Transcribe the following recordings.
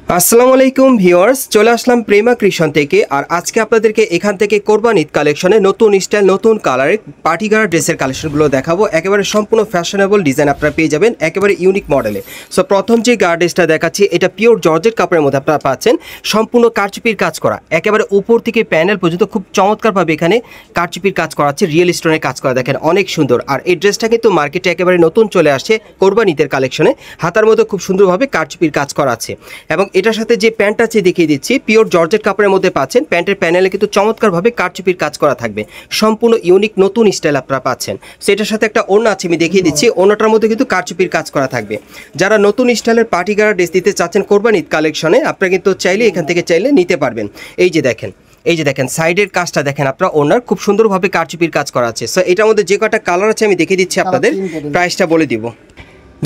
আসসালামু আলাইকুম ভিউয়ার্স, চলে আসলাম প্রেমা ক্রিয়েশন থেকে। আর আজকে আপনাদেরকে এখান থেকে কোরবান ঈদ কালেকশনে নতুন স্টাইল নতুন কালারের পার্টিগার ড্রেসের কালেকশনগুলো দেখাবো। একেবারে সম্পূর্ণ ফ্যাশনেবল ডিজাইন আপনারা পেয়ে যাবেন, একেবারে ইউনিক মডেলে। সো প্রথম যে গার ড্রেসটা দেখাচ্ছি, এটা পিওর জর্জেট কাপড়ের মধ্যে আপনারা পাচ্ছেন, সম্পূর্ণ কারচুপির কাজ করা, একেবারে উপর থেকে প্যানেল পর্যন্ত খুব চমৎকারভাবে এখানে কারচুপির কাজ করা আছে, রিয়েল স্টোনের কাজ করা, দেখেন অনেক সুন্দর। আর এই ড্রেসটা কিন্তু মার্কেটে একেবারে নতুন চলে আসছে কোরবান ঈদের কালেকশনে, হাতার মধ্যে খুব সুন্দরভাবে কারচুপির কাজ করা আছে। এবং এটার সাথে যে প্যান্ট আছে দেখিয়ে দিচ্ছি, পিওর জর্জেট কাপড়ের মধ্যে পাচ্ছেন। প্যান্টের প্যানেলে কিন্তু চমৎকারভাবে কারচুপির কাজ করা থাকবে, সম্পূর্ণ ইউনিক নতুন স্টাইল আপনারা পাচ্ছেন। সেটার সাথে একটা ওড়না আছে, আমি দেখিয়ে দিচ্ছি, ওড়নাটার মধ্যে কিন্তু কারচুপির কাজ করা থাকবে। যারা নতুন স্টাইলের পার্টিগার ড্রেস দিতে চাচ্ছেন কোরবান ঈদ কালেকশনে, আপনারা কিন্তু চাইলে এখান থেকে চাইলে নিতে পারবেন। এই যে দেখেন সাইডের কাজটা দেখেন, আপনার ওনার খুব সুন্দরভাবে কারচুপির কাজ করা আছে। সো এটার মধ্যে যে কটা কালার আছে আমি দেখিয়ে দিচ্ছি, আপনাদের প্রাইসটা বলে দিব।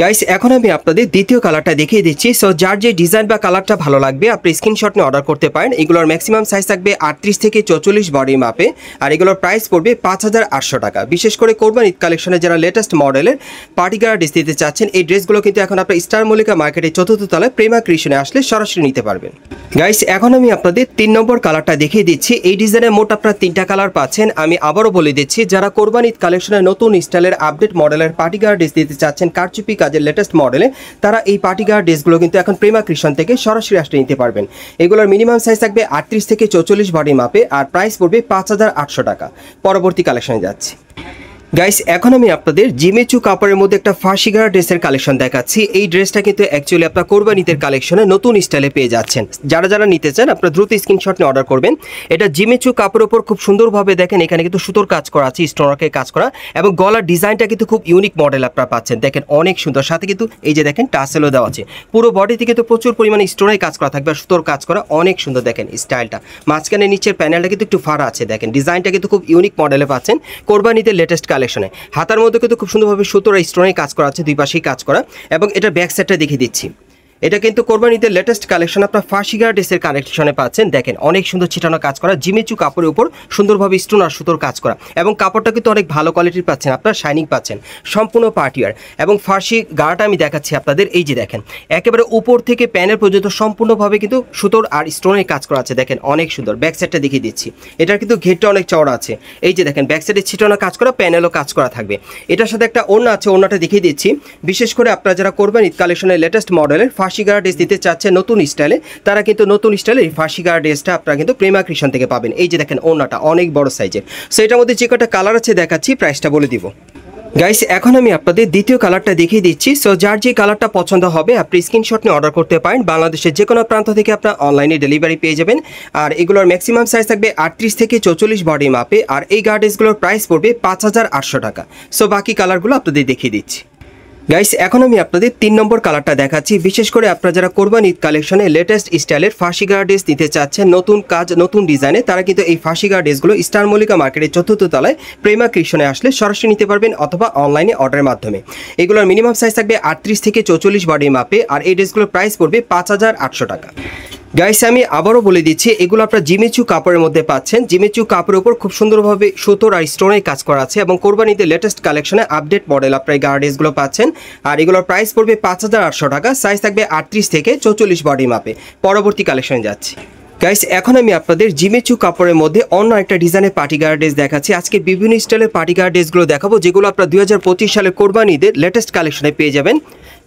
গাইস, এখন আমি আপনাদের দ্বিতীয় কালারটা দেখিয়ে দিচ্ছি। সো যার যে ডিজাইন বা কালারটা ভালো লাগবে আপনি স্ক্রিনশট নিয়ে অর্ডার করতে পারেন। এগুলোর ম্যাক্সিমাম সাইজ থাকবে 38 থেকে 44 বডি মাপে, আর এগুলোর প্রাইস পড়বে 5800 টাকা। বিশেষ করে কোরবান ঈদ কালেকশনে যারা লেটেস্ট মডেলের পার্টিগার ড্রেস দিতে চাচ্ছেন, এই ড্রেসগুলো কিন্তু এখন আপনার স্টার মল্লিকা মার্কেটের 4th তলায় প্রেমা ক্রিয়েশনে আসলে সরাসরি নিতে পারবেন। গাইস, এখন আমি আপনাদের 3 নম্বর কালারটা দেখিয়ে দিচ্ছি। এই ডিজাইনের মোট আপনারা 3টা কালার পাচ্ছেন। আমি আবারও বলে দিচ্ছি, যারা কোরবান ঈদ কালেকশনের নতুন স্টাইলের আপডেট মডেলের পার্টিগার ড্রেস দিতে চাচ্ছেন কারচুপি কাজের লেটেস্ট মডেলে, তারা এই পার্টিগার ড্রেসগুলো কিন্তু এখন প্রেমা ক্রিয়েশন থেকে সরাসরি আসলে নিতে পারবেন। এগুলোর মিনিমাম সাইজ থাকবে 38 থেকে 44 বডি মাপে, আর প্রাইস পড়বে 5800 টাকা। পরবর্তী কালেকশনে যাচ্ছি। গাইস, এখন আমি আপনাদের জিমেচু কাপড়ের মধ্যে একটা ফার্সিগার ড্রেসের কালেকশন দেখাচ্ছি। এই ড্রেসটা কিন্তু অ্যাকচুয়ালি আপনার কোরবান ঈদের কালেকশনে নতুন স্টাইলে পেয়ে যাচ্ছেন। যারা নিতে চান আপনারা দ্রুত স্ক্রিনশট নিয়ে অর্ডার করবেন। এটা জিমেচু কাপড়ের উপর খুব সুন্দরভাবে দেখেন, এখানে কিন্তু সুতোর কাজ করা আছে, স্টোনওয়ার্কের কাজ করা, এবং গলার ডিজাইনটা কিন্তু খুব ইউনিক মডেল আপনারা পাচ্ছেন, দেখেন অনেক সুন্দর। সাথে কিন্তু এই যে দেখেন টাসেলও দেওয়া আছে, পুরো বডিতে কিন্তু প্রচুর পরিমাণে স্টোনের কাজ করা থাকবে আর সুতোর কাজ করা, অনেক সুন্দর। দেখেন স্টাইলটা, মাঝখানে নিচের প্যানেলটা কিন্তু একটু ফাড়া আছে, দেখেন ডিজাইনটা কিন্তু খুব ইউনিক মডেলে পাচ্ছেন কোরবান ঈদের লেটেস্ট কালেকশনে। হাতার মধ্যে কিন্তু খুব সুন্দরভাবে সুতোর স্টোনের কাজ করা আছে, দুই পাশেই কাজ করা। এবং এটা ব্যাক সাইডটা দেখিয়ে দিচ্ছি, এটা কিন্তু কোরবান ঈদের লেটেস্ট কালেকশন আপনার ফার্সিগার ড্রেসের কালেকশনে পাচ্ছেন। দেখেন অনেক সুন্দর ছিটানো কাজ করা, জিমেচু কাপড়ের উপর সুন্দরভাবে স্টোন আর সুতোর কাজ করা, এবং কাপড়টা কিন্তু অনেক ভালো কোয়ালিটির পাচ্ছেন, আপনার শাইনিং পাচ্ছেন, সম্পূর্ণ পার্টিয়ার। এবং ফার্সি গাটা আমি দেখাচ্ছি আপনাদের, এই যে দেখেন একেবারে উপর থেকে প্যানেল পর্যন্ত সম্পূর্ণভাবে কিন্তু সুতোর আর স্টোনের কাজ করা আছে, দেখেন অনেক সুন্দর। ব্যাক সাইডটা দেখিয়ে দিচ্ছি, এটার কিন্তু ঘেরটা অনেক চওড়া আছে। এই যে দেখেন ব্যাক সাইডে ছিটানো কাজ করা, প্যানেলও কাজ করা থাকবে। এটার সাথে একটা ওড়না আছে, ওড়নাটা দেখিয়ে দিচ্ছি। বিশেষ করে আপনারা যারা কোরবান ঈদ কালেকশনের লেটেস্ট মডেলের ফার্সিগার ড্রেস দিতে চাচ্ছে নতুন স্টাইলে, তারা কিন্তু নতুন স্টাইলে এই ফার্সিগার ড্রেসটা আপনারা কিন্তু প্রেমা ক্রিয়েশন থেকে পাবেন। এই যে দেখেন ওড়নাটা অনেক বড় সাইজের। সো এটার মধ্যে যে কটা কালার আছে দেখাচ্ছি, প্রাইসটা বলে দিব। গাইস, এখন আমি আপনাদের দ্বিতীয় কালারটা দেখিয়ে দিচ্ছি। সো যার যে কালারটা পছন্দ হবে আপনি স্ক্রিনশট নিয়ে অর্ডার করতে পারেন। বাংলাদেশের যে কোনো প্রান্ত থেকে আপনার অনলাইনে ডেলিভারি পেয়ে যাবেন। আর এগুলোর ম্যাক্সিমাম সাইজ থাকবে 38 থেকে 44 বডি মাপে, আর এই গার্ডেসগুলোর প্রাইস পড়বে 5800 টাকা। সো বাকি কালারগুলো আপনাদের দেখিয়ে দিচ্ছি। গাইস, এখন আমি আপনাদের 3 নম্বর কালারটা দেখাচ্ছি। বিশেষ করে আপনারা যারা কোরবান ঈদ কালেকশনে লেটেস্ট স্টাইলের ফার্সিগার ড্রেস নিতে চাচ্ছেন নতুন কাজ নতুন ডিজাইনে, তারা কিন্তু এই ফার্সিগার ড্রেসগুলো স্টার মল্লিকা মার্কেটের 4th তলায় প্রেমা ক্রিয়েশনে আসলে সরাসরি নিতে পারবেন, অথবা অনলাইনে অর্ডারের মাধ্যমে। এগুলোর মিনিমাম সাইজ থাকবে 38 থেকে 44 বডি মাপে, আর এই ড্রেসগুলোর প্রাইস পড়বে 5800 টাকা। গাইস, আমি আবারও বলে দিচ্ছি, এগুলো আপনারা জিমেচু কাপড়ের মধ্যে পাচ্ছেন। জিমেচু কাপড়ের উপর খুব সুন্দরভাবে সুতোর আর স্টোনের কাজ করা আছে, এবং কোরবানিতে লেটেস্ট কালেকশনে আপডেট মডেল আপনারা এই গার্ডেসগুলো পাচ্ছেন। আর এগুলোর প্রাইস পড়বে 5800 টাকা। সাইজ থাকবে 38 থেকে 44 বডি মাপে। পরবর্তী কালেকশনে যাচ্ছি। গাইস, এখন আমি আপনাদের জিমেচু কাপড়ের মধ্যে অন্য একটা ডিজাইনের পার্টিগার ড্রেস দেখাচ্ছি। আজকে বিভিন্ন স্টাইলের পার্টিগার ড্রেসগুলো দেখাবো, যেগুলো আপনারা 2025 সালের কোরবানি ঈদের লেটেস্ট কালেকশনে পেয়ে যাবেন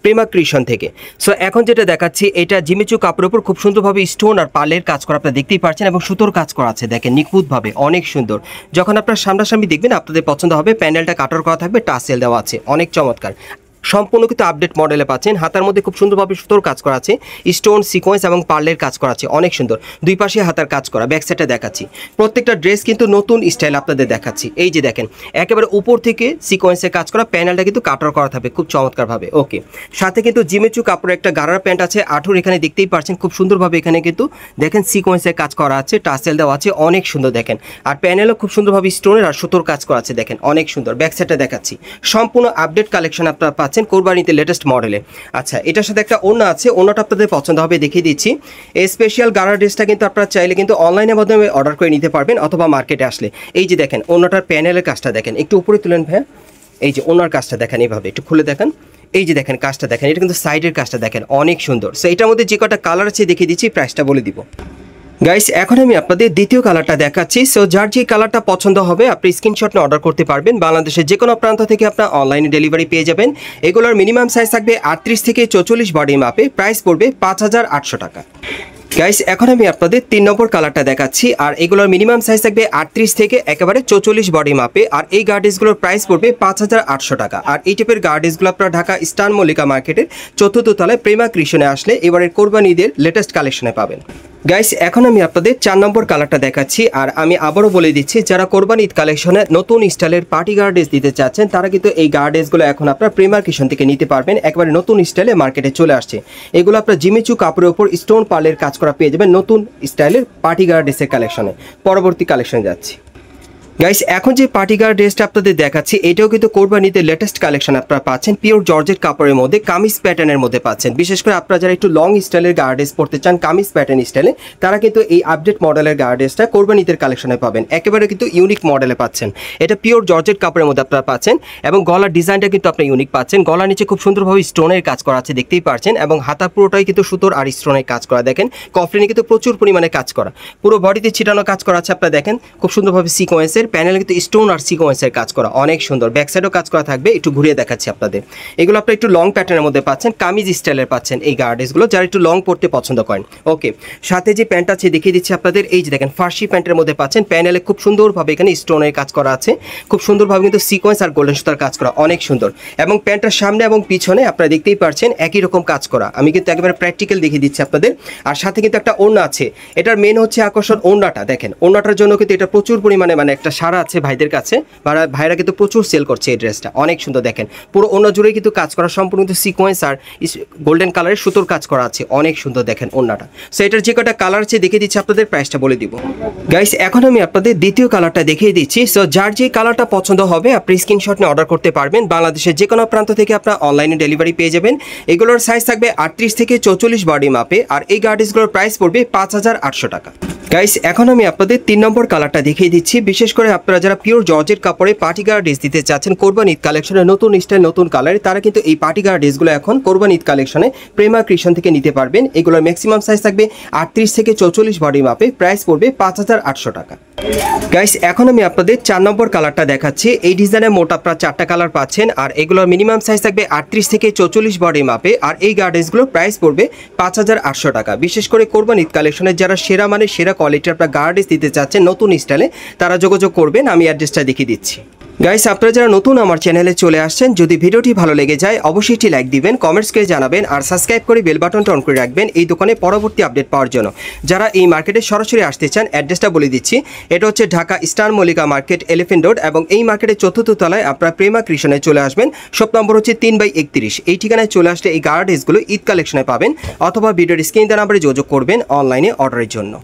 প্রেমা ক্রিয়েশন থেকে। সো এখন যেটা দেখাচ্ছি, এটা জিমেচু কাপড়ের উপর খুব সুন্দরভাবে স্টোন আর পার্লের কাজ করা আপনারা দেখতেই পাচ্ছেন, এবং সুতোর কাজ করা আছে, দেখেন নিখুঁতভাবে অনেক সুন্দর। যখন আপনার সামনাসামনি দেখবেন আপনাদের পছন্দ হবে। প্যানেলটা কাটার করা থাকবে, টাসেল দেওয়া আছে, অনেক চমৎকার। সম্পূর্ণ কিন্তু আপডেট মডেলে পাচ্ছেন। হাতার মধ্যে খুব সুন্দরভাবে সুতোর কাজ করা আছে, স্টোন সিকোয়েন্স এবং পার্লের কাজ করা আছে, অনেক সুন্দর। দুই পাশে হাতার কাজ করা। ব্যাক সাইডে দেখাচ্ছি, প্রত্যেকটা ড্রেস কিন্তু নতুন স্টাইল আপনাদের দেখাচ্ছি। এই যে দেখেন একেবারে উপর থেকে সিকোয়েন্সের কাজ করা, প্যানেলটা কিন্তু কাটার করা থাকবে খুব চমৎকারভাবে। ওকে, সাথে কিন্তু জিমেচু কাপড়ের একটা গারার প্যান্ট আছে, আঠুর এখানে দেখতেই পাচ্ছেন খুব সুন্দরভাবে। এখানে কিন্তু দেখেন সিকোয়েন্সের কাজ করা আছে, টাসেল দেওয়া আছে, অনেক সুন্দর দেখেন। আর প্যানেলও খুব সুন্দরভাবে স্টোনের আর সুতোর কাজ করা আছে, দেখেন অনেক সুন্দর। ব্যাক সাইডে দেখাচ্ছি, সম্পূর্ণ আপডেট কালেকশন আপনারা পাচ্ছেন কোরবানিতে লেটেস্ট মডেলে। আচ্ছা, এটার সাথে একটা ওড়না আছে, ওড়নাটা আপনাদের পছন্দ হবে দেখিয়ে দিচ্ছি। এই স্পেশাল গারা ড্রেসটা কিন্তু আপনারা চাইলে কিন্তু অনলাইনের মাধ্যমে অর্ডার করে নিতে পারবেন, অথবা মার্কেটে আসলে। এই যে দেখেন ওড়নাটার প্যানেলের কাজটা দেখেন, একটু উপরে তুলেন ভাইয়া। এই যে ওনার কাজটা দেখেন, এইভাবে একটু খুলে দেখেন। এই যে দেখেন কাজটা দেখেন, এটা কিন্তু সাইডের কাজটা দেখেন অনেক সুন্দর। সো এটার মধ্যে যে কটা কালার আছে দেখিয়ে দিচ্ছি, প্রাইসটা বলে দিব। গাইস এখন আমি আপনাদের দ্বিতীয় কালারটা দেখাচ্ছি। সো যার যে কালারটা পছন্দ হবে আপনি স্ক্রিনশট নিয়ে অর্ডার করতে পারবেন। বাংলাদেশের যে কোনো প্রান্ত থেকে আপনার অনলাইনে ডেলিভারি পেয়ে যাবেন। এগুলোর মিনিমাম সাইজ থাকবে 38 থেকে 44 বডি মাপে, প্রাইস পড়বে 5800 টাকা। গাইস এখন আমি আপনাদের 3 নম্বর কালারটা দেখাচ্ছি, আর এগুলোর মিনিমাম সাইজ থাকবে 38 থেকে একেবারে 44 বডি মাপে, আর এই গার্ডেসগুলোর প্রাইস পড়বে 5800 টাকা। আর এই টাইপের গার্ডেসগুলো আপনারা ঢাকা স্টার মল্লিকা মার্কেটের 4th তলায় প্রেমা ক্রিশনে আসলে এবারের কোরবানি ঈদের লেটেস্ট কালেকশনে পাবেন। গাইস এখন আমি আপনাদের 4 নম্বর কালারটা দেখাচ্ছি, আর আমি আবারও বলে দিচ্ছি যারা কোরবানি ঈদ কালেকশনে নতুন স্টাইলের পার্টি গার্ডেস দিতে চাচ্ছেন তারা কিন্তু এই গার্ডেসগুলো এখন আপনার প্রেমা ক্রিশন থেকে নিতে পারবেন। একেবারে নতুন স্টাইলে মার্কেটে চলে আসছে। এগুলো আপনার জিমিচু কাপড়ের উপর স্টোন পার্লের কাজ করা পেয়ে যাবেন নতুন স্টাইলের পার্টি গার্ডেসের কালেকশনে। পরবর্তী কালেকশনে যাচ্ছি। গাইস এখন যে পার্টি গার্ড ড্রেসটা আপনাদের দেখাচ্ছি এটাও কিন্তু কোরবানিতে লেটেস্ট কালেকশন আপনারা পাচ্ছেন। পিওর জর্জেট কাপড়ের মধ্যে কামিজ প্যাটার্নের মধ্যে পাচ্ছেন। বিশেষ করে আপনারা যারা একটু লং স্টাইলের গার্ড ড্রেস পড়তে চান কামিজ প্যাটার্ন স্টাইলে, তারা কিন্তু এই আপডেট মডেলের গার্ড ড্রেসটা কোরবানিতে কালেকশনে পাবেন। একেবারে কিন্তু ইউনিক মডেলে পাচ্ছেন। এটা পিওর জর্জেট কাপড়ের মধ্যে আপনারা পাচ্ছেন, এবং গলার ডিজাইনটা কিন্তু আপনি ইউনিক পাচ্ছেন। গলার নিচে খুব সুন্দরভাবে স্টোনের কাজ করা আছে দেখতেই পাচ্ছেন, এবং হাতা পুরোটাই কিন্তু সুতোর আর স্টোনের কাজ করা। দেখেন কফলিনে কিন্তু প্রচুর পরিমাণে কাজ করা, পুরো বডিতে ছিটানো কাজ করা আছে। আপনারা দেখেন খুব সুন্দরভাবে সিকোয়েন্সের প্যানেলে কিন্তু স্টোন আর সিকোয়েন্সের কাজ করা অনেক সুন্দর। ব্যাক সাইডও কাজ করা থাকবে, একটু ঘুরিয়ে দেখাচ্ছি আপনাদের। এগুলো আপনি একটু লং প্যাটার্নের মধ্যে পাচ্ছেন, কামিজ স্টাইলের পাচ্ছেন এই গার্ডেসগুলো যারা একটু লং পড়তে পছন্দ করেন। ওকে, সাথে যে প্যান্ট আছে দেখিয়ে দিচ্ছি আপনাদের। এই যে দেখেন ফার্সি প্যান্টের মধ্যে পাচ্ছেন, প্যানেলে খুব সুন্দরভাবে এখানে স্টোনের কাজ করা আছে, খুব সুন্দরভাবে কিন্তু সিকোয়েন্স আর গোল্ডেন সুতার কাজ করা অনেক সুন্দর। এবং প্যান্টটার সামনে এবং পিছনে আপনারা দেখতেই পাচ্ছেন একই রকম কাজ করা। আমি কিন্তু একেবারে প্র্যাকটিক্যাল দেখিয়ে দিচ্ছি আপনাদের। আর সাথে কিন্তু একটা ওড়না আছে, এটার মেন হচ্ছে আকর্ষণ ওড়নাটা। দেখেন ওড়নাটার জন্য কিন্তু এটা প্রচুর পরিমাণে মানে একটা সারা আছে ভাইদের কাছে, ভাইরা কিন্তু প্রচুর সেল করছে এই ড্রেসটা, অনেক সুন্দর। দেখেন পুরো ওড়না জুড়ে কিন্তু কাজ করা, সম্পূর্ণ কিন্তু সিকোয়েন্স আর গোল্ডেন কালারের সুতোর কাজ করা আছে, অনেক সুন্দর দেখেন ওড়নাটা। সো এটার যে কটা কালার আছে দেখিয়ে দিচ্ছি আপনাদের, প্রাইসটা বলে দিব। গাইস এখন আমি আপনাদের দ্বিতীয় কালারটা দেখিয়ে দিচ্ছি। সো যার যে কালারটা পছন্দ হবে আপনি স্ক্রিনশট নিয়ে অর্ডার করতে পারবেন। বাংলাদেশের যে কোনো প্রান্ত থেকে আপনার অনলাইনে ডেলিভারি পেয়ে যাবেন। এগুলোর সাইজ থাকবে 38 থেকে 44 বডি মাপে, আর এই গার্ডেসগুলোর প্রাইস পড়বে 5800 টাকা। গাইস এখন আমি আপনাদের 3 নম্বর কালারটা দেখিয়ে দিচ্ছি। বিশেষ করে আপনারা যারা পিওর জর্জেট কাপড়ে পার্টি গার্ড ড্রেস দিতে চাচ্ছেন কোরবানি ঈদ কালেকশনে নতুন স্টাইল নতুন কালারে, তারা কিন্তু এই পার্টি গার্ড ড্রেসগুলো এখন কোরবানি ঈদ কালেকশনে প্রেমা ক্রিশন থেকে নিতে পারবেন। এগুলোর ম্যাক্সিমাম সাইজ থাকবে 38 থেকে 44 বডি মাপে, প্রাইস পড়বে 5800 টাকা। গাইস এখন আমি আপনাদের 4 নম্বর কালারটা দেখাচ্ছি। এই ডিজাইনের মোট আপনারা 4টা কালার পাচ্ছেন, আর এগুলোর মিনিমাম সাইজ থাকবে 38 থেকে 44 বডি মাপে, আর এই গার্ডেসগুলোর প্রাইস পড়বে 5800 টাকা। বিশেষ করে কোরবানি ঈদ কালেকশনের যারা সেরা মানে সেরা কোয়ালিটির আপনারা গার্ডেস দিতে চাচ্ছেন নতুন স্টাইলে, তারা যোগাযোগ করবেন। আমি অ্যাড্রেসটা দেখিয়ে দিচ্ছি। গাইস আপনারা যারা নতুন আমার চ্যানেলে চলে আসছেন, যদি ভিডিওটি ভালো লেগে যায় অবশ্যই একটি লাইক দিবেন, কমেন্টস করে জানাবেন, আর সাবস্ক্রাইব করে বেল বাটনটা অন করে রাখবেন এই দোকানে পরবর্তী আপডেট পাওয়ার জন্য। যারা এই মার্কেটে সরাসরি আসতে চান অ্যাড্রেসটা বলে দিচ্ছি। এটা হচ্ছে Dhaka star Mallika market, elephant road, এবং এই মার্কেটের 4th তলায় আপনারা প্রেমা ক্রিশনে চলে আসবেন। শপ নম্বর হচ্ছে 3/31। এই ঠিকানায় চলে আসলে এই গার্ডেসগুলো ঈদ কালেকশনে পাবেন, অথবা ভিডিওর স্ক্রিন নাম্বারে যোগাযোগ করবেন অনলাইনে অর্ডারের জন্য।